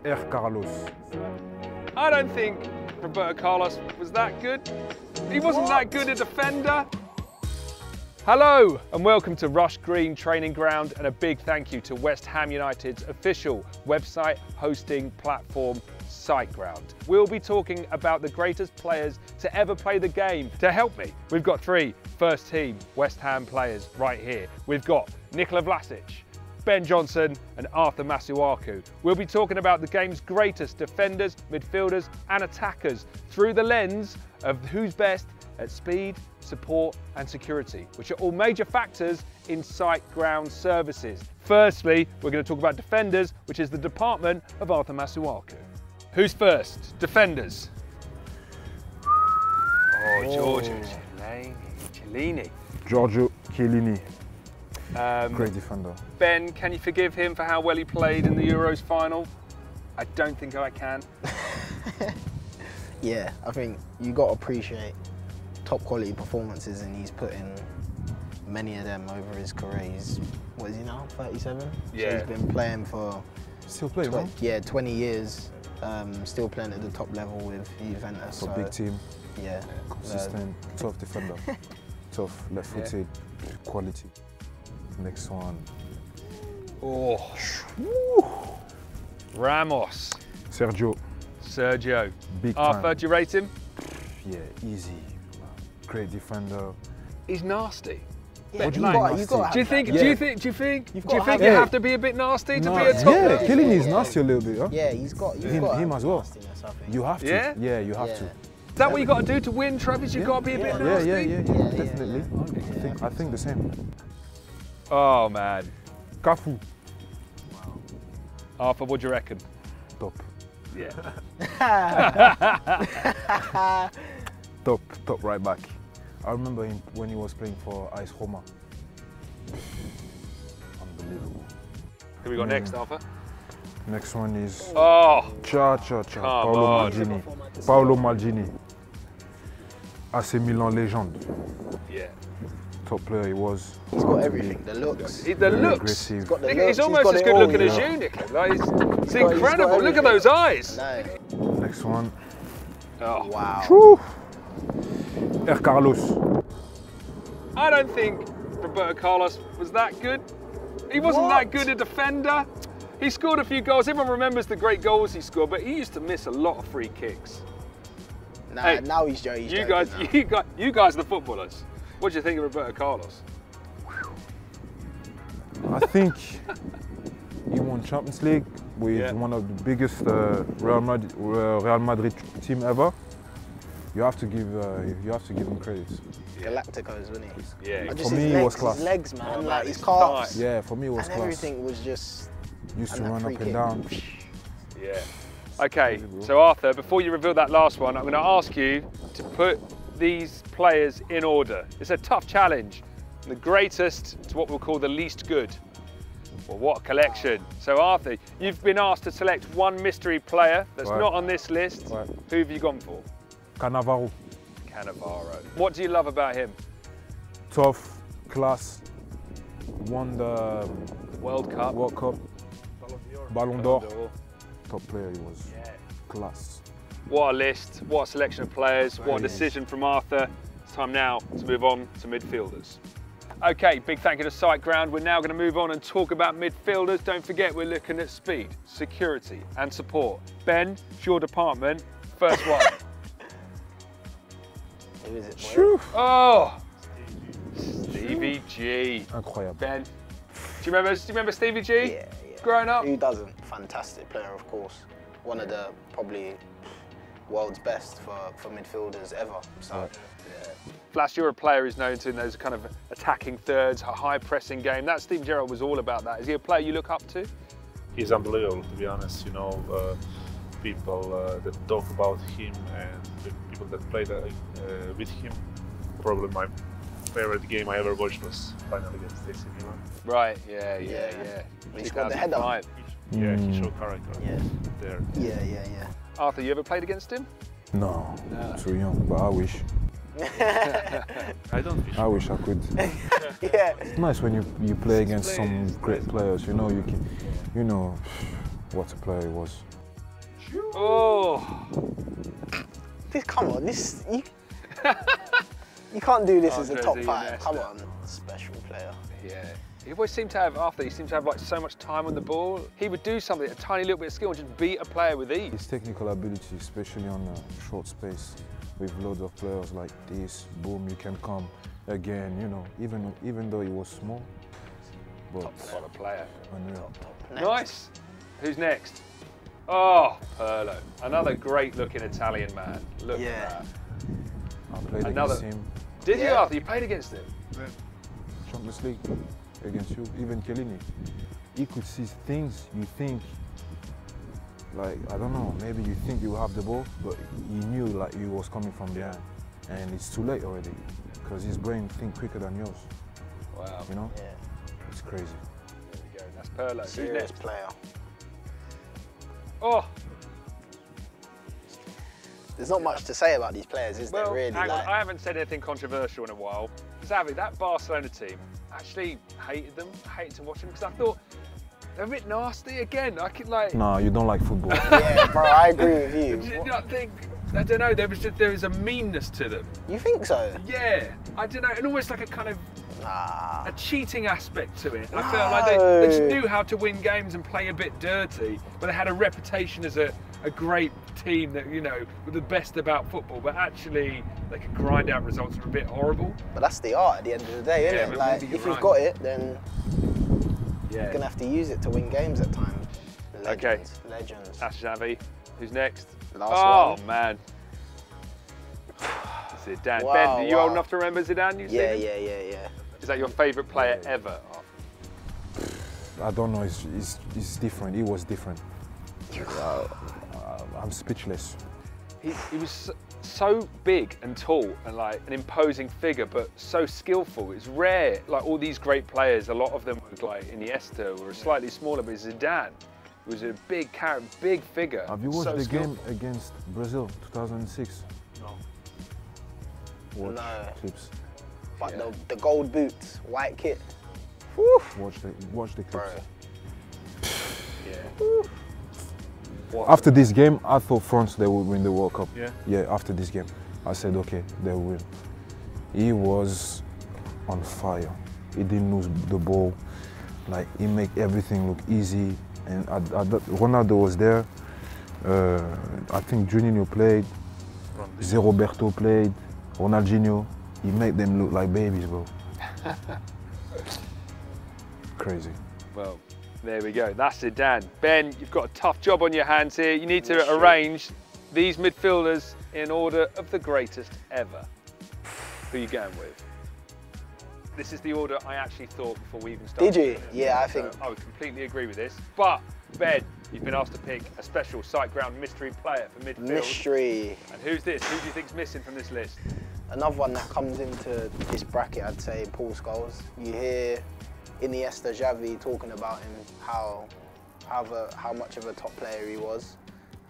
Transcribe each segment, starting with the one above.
Carlos. I don't think Roberto Carlos was that good. He wasn't that good a defender. Hello and welcome to Rush Green Training Ground, and a big thank you to West Ham United's official website hosting platform Siteground. We'll be talking about the greatest players to ever play the game. To help me, we've got three first team West Ham players right here. We've got Vlasic, Ben Johnson and Arthur Masuaku. We'll be talking about the game's greatest defenders, midfielders and attackers through the lens of who's best at speed, support and security, which are all major factors in Siteground services. Firstly, we're going to talk about defenders, which is the department of Arthur Masuaku. Who's first? Defenders. Giorgio Chiellini. Giorgio Chiellini. Great defender. Ben, can you forgive him for how well he played in the Euros final? I don't think I can. Yeah, I think you got to appreciate top quality performances, and he's put in many of them over his career. He's, what is he now, 37? Yeah. So he's been playing for Still playing, man? yeah, 20 years, still playing at the top level with Juventus. For a big team. Yeah. Consistent, tough defender. Tough, left-footed, quality. Next one. Oh. Ramos. Sergio. Big time. Arthur, do you rate him? Yeah, easy. Great defender. He's nasty. Yeah, What do you mean? Do you think? Yeah. Do you think you got to have to be a bit nasty to be a top Yeah, player? Chiellini is nasty a little bit, huh? Yeah, he's got Him as well. nastiness, I think. You have to. Yeah? Yeah, you have to. Is that what you got to do to win trophies? You've got to be a bit nasty? Yeah, definitely. I think the same. Oh man. Cafu. Arthur, what do you reckon? Top. Yeah. Top right back. I remember him when he was playing for AS Roma. Unbelievable. Who we got next, Arthur? Next one is Paolo Maldini. Paolo Maldini. AC Milan legend. Yeah. Top player he was. He's got everything, the looks. The looks. Aggressive. He's got the He's looks, almost got as it good all, looking you as know. you, Nick. Like, it's He's incredible. got Look at everything. those eyes. No. Next one. Oh. Wow. Carlos. I don't think Roberto Carlos was that good. He wasn't that good a defender. He scored a few goals. Everyone remembers the great goals he scored, but he used to miss a lot of free kicks. Nah, Hey, now he's joking. You guys are the footballers. What do you think of Roberto Carlos? I think he won Champions League with one of the biggest Real Madrid team ever. You have to give him credit. Galacticos, wasn't he? Yeah. For me, it was class. His legs, man, like his his calves. Yeah, for me it was And class. everything was just. Used to and that run free up and kick. down. Yeah. Okay, so Arthur, before you reveal that last one, I'm going to ask you to put these players in order. It's a tough challenge. The greatest to what we'll call the least good. Well, what a collection. So Arthur, you've been asked to select one mystery player that's not on this list. Right. Who have you gone for? Cannavaro. Cannavaro. What do you love about him? Tough, class, won the World Cup. Ballon d'Or. Top player he was. Class. What a list, what a selection of players, what a decision from Arthur. It's time now to move on to midfielders. Okay, big thank you to Siteground. We're now going to move on and talk about midfielders. Don't forget, we're looking at speed, security and support. Ben, it's your department. First one. Who is it, boy? Phew. Oh, Stevie G. Incroyable. Ben, do you remember Stevie G? Yeah. Growing up? Who doesn't? Fantastic player, of course. One of the probably world's best for midfielders ever. So, Flash, you're a player who's known to those kind of attacking thirds, a high pressing game. That Steven Gerrard was all about that. Is he a player you look up to? He's unbelievable, to be honest. You know, people that talk about him and the people that played with him. Probably my favorite game I ever watched was final against AC Milan. Right, yeah. He scored the header. 2005. Yeah, he showed character there. Yeah. Arthur, you ever played against him? No, too young, but I wish. I don't wish. I wish I could. Yeah. It's nice when you play against some great players. You know, you know what a player he was. Oh. Come on, you can't do this as a top Andres 5. Iniesta. Come on, special player. Yeah. He always seemed to have, after, he seemed to have like so much time on the ball. He would do something, a tiny little bit of skill, and just beat a player with ease. His technical ability, especially on a short space, with loads of players like this, boom, you can come again, you know, even though he was small. But What a player. unreal. Next. Nice. Who's next? Oh, Pirlo. Another great looking Italian man. Look Yeah. at that. I played Another- against him, Did you, Yeah. Arthur? You played against him? Champions League, against you, even Chiellini. He could see things you think, like, I don't know, maybe you think you have the ball, but he knew like he was coming from behind. And it's too late already, because his brain thinks quicker than yours, Wow. you know? Yeah, It's crazy. There we go. That's Pirlo. Who's serious next? player. Oh, There's not much to say about these players, is there? well, Really? hang on. Like, I haven't said anything controversial in a while. Xavi, that Barcelona team, actually hated them. Hated to watch them because I thought they're a bit nasty again. I could like. No, you don't like football. yeah, bro, I agree with Did you. you not think? I don't know. There was a meanness to them. You think so? Yeah, I don't know, and almost like a kind of Nah. a cheating aspect to it. I felt like they just knew how to win games and play a bit dirty, but they had a reputation as a great team that, you know, were the best about football, but actually they could grind out results that were a bit horrible. But that's the art at the end of the day, isn't Yeah, it? but Like, maybe if you're you've right. got it, then Yeah. you're gonna have to use it to win games at times. Okay. Legends. Legends. That's Xavi. Who's next? Last one. Man. Zidane. Wow, Ben, are you wow. old enough to remember Zidane? You've Yeah, seen him? yeah. Is that your favourite player ever? I don't know, it's different. He was different. I'm speechless. He was so big and tall and like an imposing figure, but so skillful. It's rare. Like all these great players, a lot of them were like Iniesta or slightly smaller, but Zidane was a big character, big figure. Have you watched so the skillful. game against Brazil, 2006? No. Watch No. clips. But Yeah. the gold boots, white kit. Whew. Watch the Bro. clips. Yeah. What? After this game, I thought France they would win the World Cup. Yeah. Yeah. After this game, I said okay, they will win. He was on fire. He didn't lose the ball. Like he made everything look easy. And Ronaldo was there. I think Juninho played. Zé Roberto played. Ronaldinho. He made them look like babies, bro. Crazy. Well, there we go. That's Zidane. Ben, you've got a tough job on your hands here. You need to arrange these midfielders in order of the greatest ever. Who are you going with? This is the order I actually thought before we even started. Did you? Yeah, I think. I would completely agree with this. But, Ben, you've been asked to pick a special Siteground mystery player for midfield. Mystery. And who's this? Who do you think's missing from this list? Another one that comes into this bracket, I'd say, Paul Scholes. You hear Iniesta, Xavi talking about him, how much of a top player he was,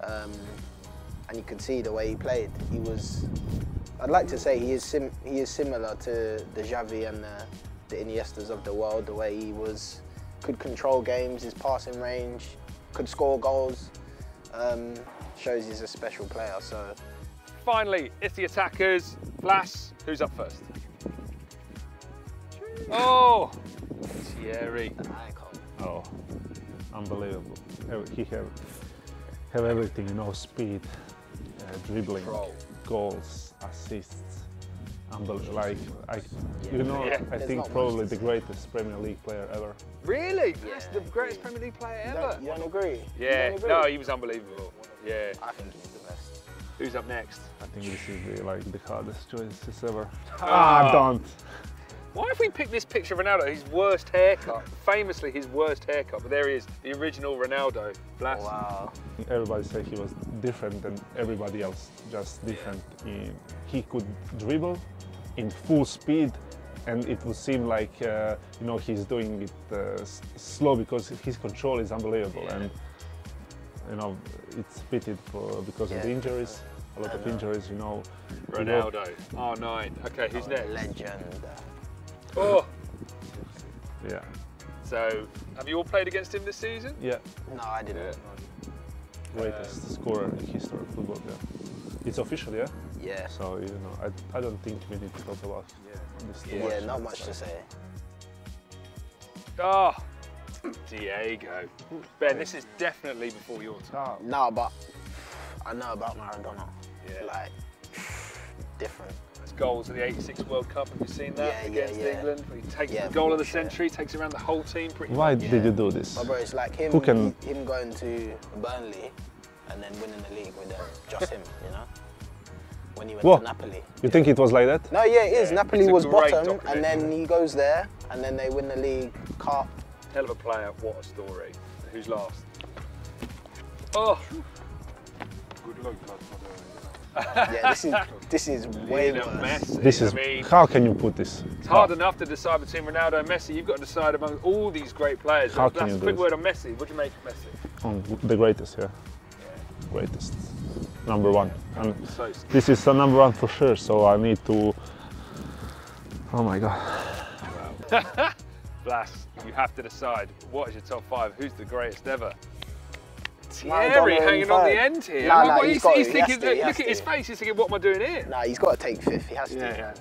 and you could see the way he played. He was, I'd like to say, he is similar to the Xavi and the Iniestas of the world. The way he could control games, his passing range, could score goals. Shows he's a special player. So. Finally, it's the attackers. Vlas, who's up first? Oh, Thierry. Oh, unbelievable. He have everything, you know, speed, dribbling, Control. goals, assists. Unbelievable. Like, I Yeah. There's think not probably much to the greatest Premier League player ever. Really? Yeah, That's the greatest Premier League player ever. You don't agree? Yeah, You don't agree? no, he was unbelievable. Yeah. I think he's the best. Who's up next? I think this is the hardest choices ever. Ah. Don't. Why have we picked this picture of Ronaldo, his worst haircut? Famously his worst haircut, but there he is, the original Ronaldo. Vlas. Wow. Everybody said he was different than everybody else, just different. He could dribble in full speed, and it would seem like you know, he's doing it slow because his control is unbelievable, and you know, it's pitied because of the injuries. A lot of injuries, you know. Ronaldo, R9. Okay, who's next? Legend. Oh, Yeah. so have you all played against him this season? Yeah. No, I didn't. greatest scorer in history of football. Yeah. It's official, yeah. Yeah. So you know, I don't think we need to talk about this too much. Yeah, not much to say. Oh, Diego. Ben, this is definitely before your time. No, but I know about Maradona. Yeah. Like, different. His goals at the '86 World Cup, have you seen that against England? Where he takes the goal of the century, takes around the whole team pretty Why much. did you do this? But bro, it's like him, him going to Burnley and then winning the league with them. Just him, you know? When he went to Napoli. You think it was like that? No, yeah, it is. Napoli was bottom, documentary. and then he goes there, and then they win the league cup. Hell of a player, what a story. Who's last? Oh! Good luck, Yeah, this is way worse. Messi. This is. I mean, How can you put this? it's hard enough to decide between Ronaldo and Messi. You've got to decide among all these great players. How can That's you a do quick it? word on Messi. What do you make of Messi? The greatest, yeah. Greatest. Number one. And So this is the number one for sure, so I need to. Oh my god. Blas, you have to decide. What is your top 5? Who's the greatest ever? Maradona Thierry in hanging on the third. end here. Nah, What, he's he's got to, he thinking, has to, he look has at his to. face, he's thinking, what am I doing here? Nah, he's got to take 5th. He has to. Yeah.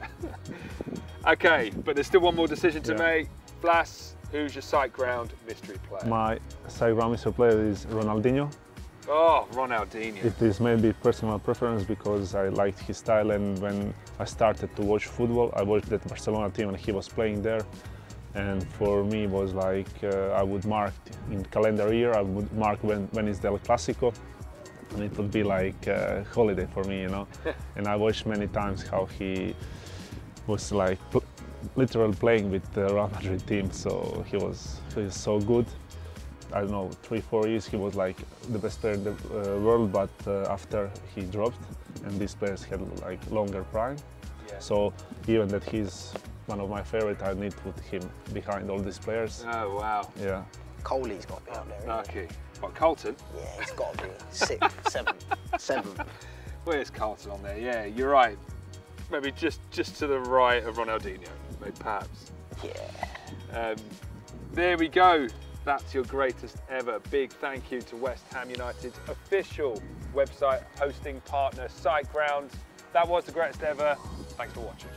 Okay, but there's still one more decision to Yeah. make. Blas, who's your Siteground mystery player? My Siteground mystery player is Ronaldinho. Oh, Ronaldinho. It is maybe personal preference because I liked his style, and when I started to watch football, I watched that Barcelona team and he was playing there. And for me, it was like I would mark in calendar year. I would mark when is the El Clasico, and it would be like a holiday for me, you know. And I watched many times how he was like literally playing with the Real Madrid team. So he was so good. I don't know, 3-4 years he was like the best player in the world. But after he dropped, and these players had like longer prime. Yeah. So even that he's one of my favorite, I need to put him behind all these players. Oh, wow. Yeah. Coley's got to be up there. Isn't Okay. What, Carlton? he? Yeah, he's got to be 6th, 7th. Where's Carlton on there? Yeah, you're right. Maybe just to the right of Ronaldinho, maybe perhaps. Yeah. There we go. That's your greatest ever. Big thank you to West Ham United's official website hosting partner, Siteground. That was the greatest ever. Thanks for watching.